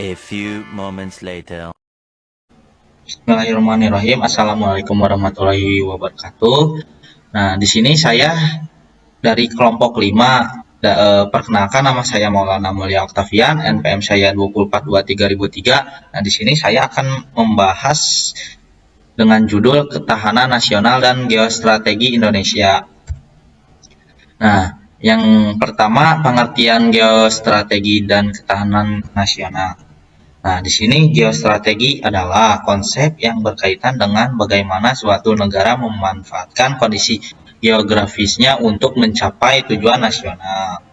A few moments later. Bismillahirrahmanirrahim. Assalamualaikum warahmatullahi wabarakatuh. Nah, di sini saya dari kelompok 5. Perkenalkan, nama saya Maulana Mulia Oktavian, NPM saya 2423.003. Nah, di sini saya akan membahas dengan judul Ketahanan Nasional dan Geostrategi Indonesia. Nah, yang pertama, pengertian geostrategi dan ketahanan nasional. Nah, di sini geostrategi adalah konsep yang berkaitan dengan bagaimana suatu negara memanfaatkan kondisi geografisnya untuk mencapai tujuan nasional.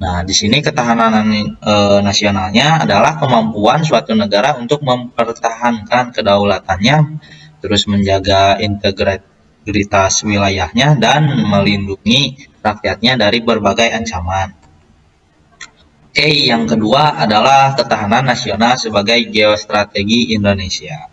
Nah, di sini ketahanan nasionalnya adalah kemampuan suatu negara untuk mempertahankan kedaulatannya, terus menjaga integritas wilayahnya, dan melindungi rakyatnya dari berbagai ancaman. Yang kedua adalah ketahanan nasional sebagai geostrategi Indonesia.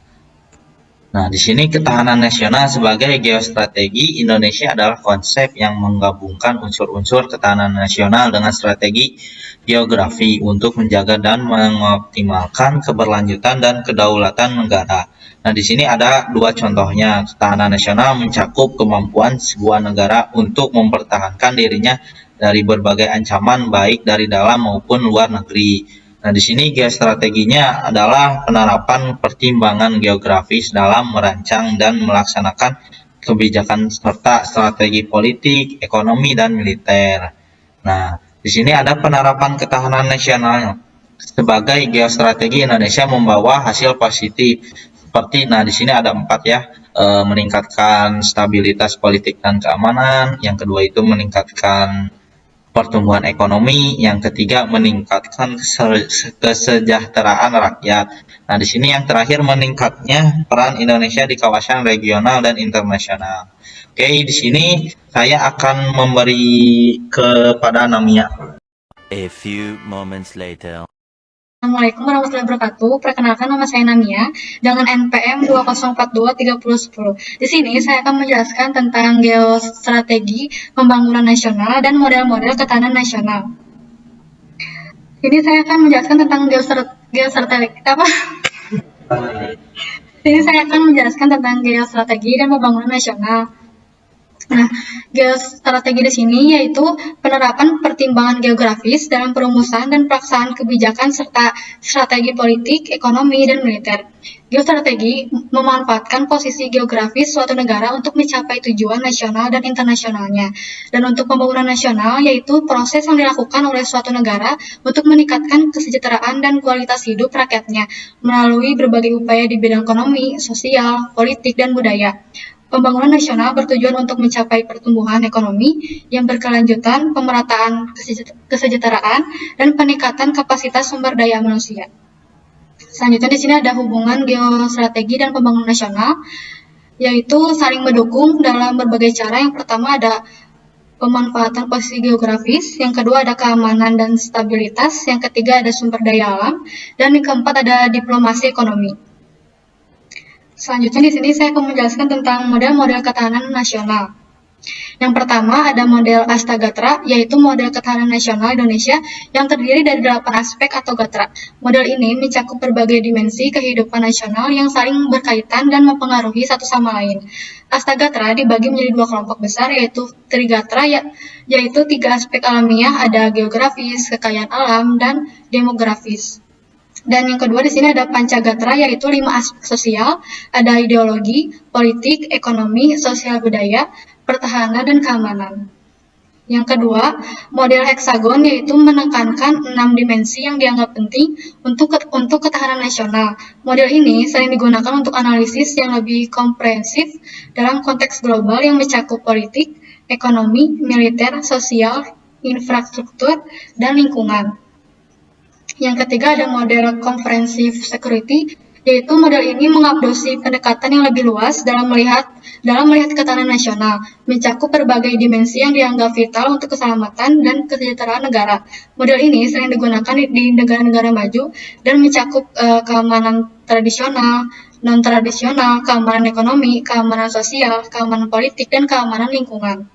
Nah, di sini ketahanan nasional sebagai geostrategi Indonesia adalah konsep yang menggabungkan unsur-unsur ketahanan nasional dengan strategi geografi untuk menjaga dan mengoptimalkan keberlanjutan dan kedaulatan negara. Nah, di sini ada dua contohnya. Ketahanan nasional mencakup kemampuan sebuah negara untuk mempertahankan dirinya dari berbagai ancaman baik dari dalam maupun luar negeri. Nah, di sini geostrateginya adalah penerapan pertimbangan geografis dalam merancang dan melaksanakan kebijakan serta strategi politik, ekonomi, dan militer. Nah, di sini ada penerapan ketahanan nasional sebagai geostrategi Indonesia membawa hasil positif seperti, nah di sini ada 4 ya, meningkatkan stabilitas politik dan keamanan. Yang kedua itu meningkatkan pertumbuhan ekonomi, yang ketiga meningkatkan kesejahteraan rakyat. Nah, di sini yang terakhir meningkatnya peran Indonesia di kawasan regional dan internasional. Oke, di sini saya akan memberi kepada Namia. A few moments later. Assalamualaikum warahmatullahi wabarakatuh. Perkenalkan, nama saya Namia dengan NPM 20423010. Di sini saya akan menjelaskan tentang geostrategi pembangunan nasional dan model-model ketahanan nasional. Ini saya akan menjelaskan tentang geostrategi apa? Ini saya akan menjelaskan tentang geostrategi dan pembangunan nasional. Nah, geostrategi di sini yaitu penerapan pertimbangan geografis dalam perumusan dan pelaksanaan kebijakan serta strategi politik, ekonomi, dan militer. Geostrategi memanfaatkan posisi geografis suatu negara untuk mencapai tujuan nasional dan internasionalnya. Dan untuk pembangunan nasional yaitu proses yang dilakukan oleh suatu negara untuk meningkatkan kesejahteraan dan kualitas hidup rakyatnya melalui berbagai upaya di bidang ekonomi, sosial, politik, dan budaya. Pembangunan nasional bertujuan untuk mencapai pertumbuhan ekonomi yang berkelanjutan, pemerataan kesejahteraan, dan peningkatan kapasitas sumber daya manusia. Selanjutnya di sini ada hubungan geostrategi dan pembangunan nasional, yaitu saling mendukung dalam berbagai cara. Yang pertama ada pemanfaatan posisi geografis, yang kedua ada keamanan dan stabilitas, yang ketiga ada sumber daya alam, dan yang keempat ada diplomasi ekonomi. Selanjutnya di sini saya akan menjelaskan tentang model-model ketahanan nasional. Yang pertama ada model Astagatra, yaitu model ketahanan nasional Indonesia yang terdiri dari 8 aspek atau gatra. Model ini mencakup berbagai dimensi kehidupan nasional yang saling berkaitan dan mempengaruhi satu sama lain. Astagatra dibagi menjadi 2 kelompok besar, yaitu Trigatra, yaitu 3 aspek alamiah, ada geografis, kekayaan alam, dan demografis. Dan yang kedua di sini ada Pancagatra, yaitu 5 aspek sosial, ada ideologi, politik, ekonomi, sosial budaya, pertahanan, dan keamanan. Yang kedua, model heksagon, yaitu menekankan 6 dimensi yang dianggap penting untuk ketahanan nasional. Model ini sering digunakan untuk analisis yang lebih komprehensif dalam konteks global yang mencakup politik, ekonomi, militer, sosial, infrastruktur, dan lingkungan. Yang ketiga ada model comprehensive security, yaitu model ini mengadopsi pendekatan yang lebih luas dalam melihat ketahanan nasional, mencakup berbagai dimensi yang dianggap vital untuk keselamatan dan kesejahteraan negara. Model ini sering digunakan di negara-negara maju dan mencakup keamanan tradisional, non-tradisional, keamanan ekonomi, keamanan sosial, keamanan politik, dan keamanan lingkungan.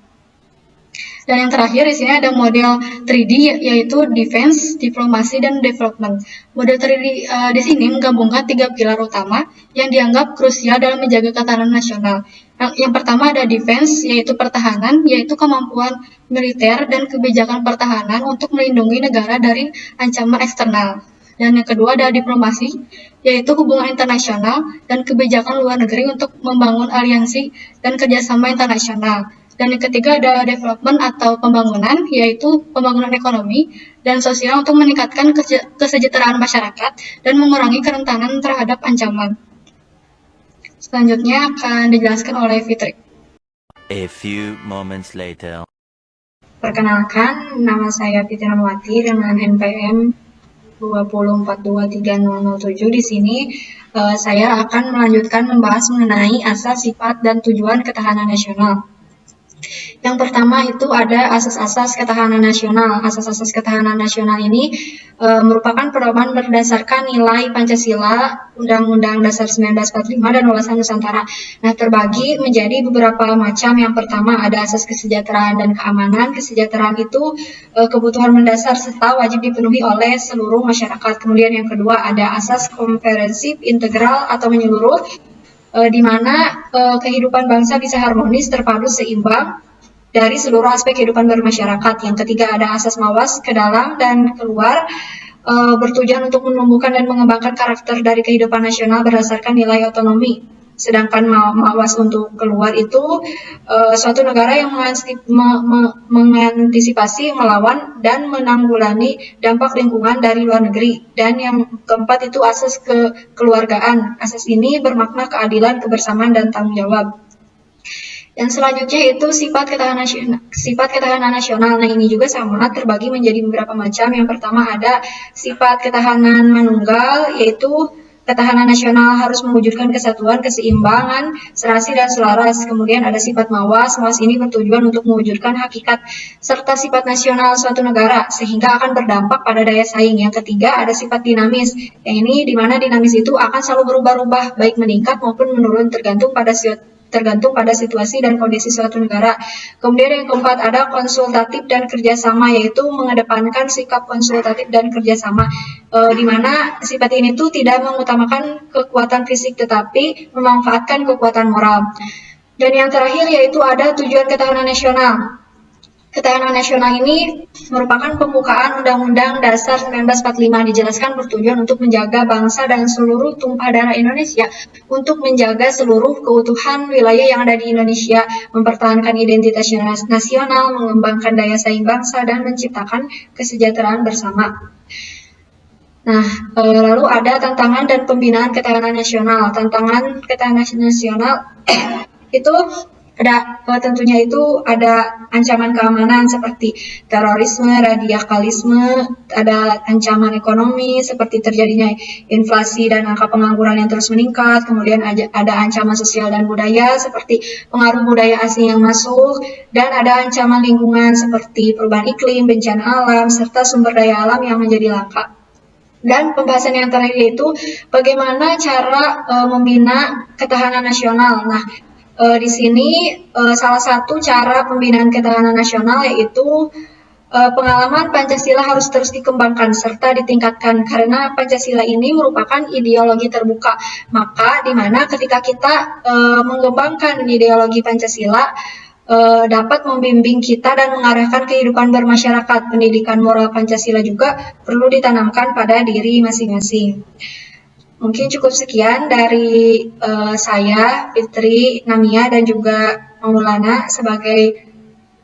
Dan yang terakhir di sini ada model 3D yaitu Defense, Diplomasi, dan Development. Model 3D di sini menggabungkan 3 pilar utama yang dianggap krusial dalam menjaga ketahanan nasional. Yang pertama ada Defense, yaitu pertahanan, yaitu kemampuan militer dan kebijakan pertahanan untuk melindungi negara dari ancaman eksternal. Dan yang kedua ada diplomasi, yaitu hubungan internasional dan kebijakan luar negeri untuk membangun aliansi dan kerjasama internasional. Dan yang ketiga ada development atau pembangunan, yaitu pembangunan ekonomi dan sosial untuk meningkatkan kesejahteraan masyarakat dan mengurangi kerentanan terhadap ancaman. Selanjutnya akan dijelaskan oleh Fitri. A few moments later. Perkenalkan, nama saya Fitri Ramawati dengan NPM 2042307. Di sini saya akan melanjutkan membahas mengenai asas, sifat, dan tujuan ketahanan nasional. Yang pertama itu ada asas-asas ketahanan nasional. Asas-asas ketahanan nasional ini merupakan pedoman berdasarkan nilai Pancasila, Undang-Undang Dasar 1945, dan Wawasan Nusantara. Nah, terbagi menjadi beberapa macam. Yang pertama ada asas kesejahteraan dan keamanan. Kesejahteraan itu kebutuhan mendasar serta wajib dipenuhi oleh seluruh masyarakat. Kemudian yang kedua ada asas komprehensif, integral, atau menyeluruh, di mana kehidupan bangsa bisa harmonis, terpadu, seimbang dari seluruh aspek kehidupan bermasyarakat. Yang ketiga ada asas mawas, ke dalam dan keluar, bertujuan untuk menumbuhkan dan mengembangkan karakter dari kehidupan nasional berdasarkan nilai otonomi. Sedangkan mawas untuk keluar itu suatu negara yang mengantisipasi, melawan, dan menanggulangi dampak lingkungan dari luar negeri. Dan yang keempat itu asas kekeluargaan. Asas ini bermakna keadilan, kebersamaan, dan tanggung jawab. Yang selanjutnya itu sifat ketahanan nasional. Nah, ini juga sama, terbagi menjadi beberapa macam. Yang pertama ada sifat ketahanan manunggal, yaitu ketahanan nasional harus mewujudkan kesatuan, keseimbangan, serasi, dan selaras. Kemudian ada sifat mawas. Mawas ini bertujuan untuk mewujudkan hakikat serta sifat nasional suatu negara, sehingga akan berdampak pada daya saing. Yang ketiga ada sifat dinamis. Yang ini di mana dinamis itu akan selalu berubah-ubah, baik meningkat maupun menurun tergantung pada situasi dan kondisi suatu negara. Kemudian yang keempat ada konsultatif dan kerjasama, yaitu mengedepankan sikap konsultatif dan kerjasama, di mana sifat ini tuh tidak mengutamakan kekuatan fisik tetapi memanfaatkan kekuatan moral. Dan yang terakhir yaitu ada tujuan ketahanan nasional. Ketahanan nasional ini merupakan pembukaan Undang-Undang Dasar 1945, dijelaskan bertujuan untuk menjaga bangsa dan seluruh tumpah darah Indonesia, untuk menjaga seluruh keutuhan wilayah yang ada di Indonesia, mempertahankan identitas nasional, mengembangkan daya saing bangsa, dan menciptakan kesejahteraan bersama. Nah, lalu ada tantangan dan pembinaan ketahanan nasional. Tantangan ketahanan nasional itu ada tentunya itu ada ancaman keamanan seperti terorisme, radikalisme, ada ancaman ekonomi seperti terjadinya inflasi dan angka pengangguran yang terus meningkat, kemudian ada ancaman sosial dan budaya seperti pengaruh budaya asing yang masuk, dan ada ancaman lingkungan seperti perubahan iklim, bencana alam, serta sumber daya alam yang menjadi langka. Dan pembahasan yang terakhir yaitu bagaimana cara membina ketahanan nasional. Nah, di sini salah satu cara pembinaan ketahanan nasional yaitu pengalaman Pancasila harus terus dikembangkan serta ditingkatkan, karena Pancasila ini merupakan ideologi terbuka. Maka di mana ketika kita mengembangkan ideologi Pancasila dapat membimbing kita dan mengarahkan kehidupan bermasyarakat. Pendidikan moral Pancasila juga perlu ditanamkan pada diri masing-masing. Mungkin cukup sekian dari saya, Fitri Namia, dan juga Maulana sebagai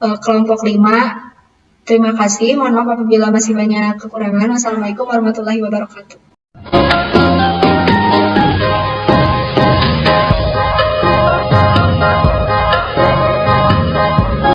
kelompok 5. Terima kasih. Mohon maaf apabila masih banyak kekurangan. Wassalamualaikum warahmatullahi wabarakatuh.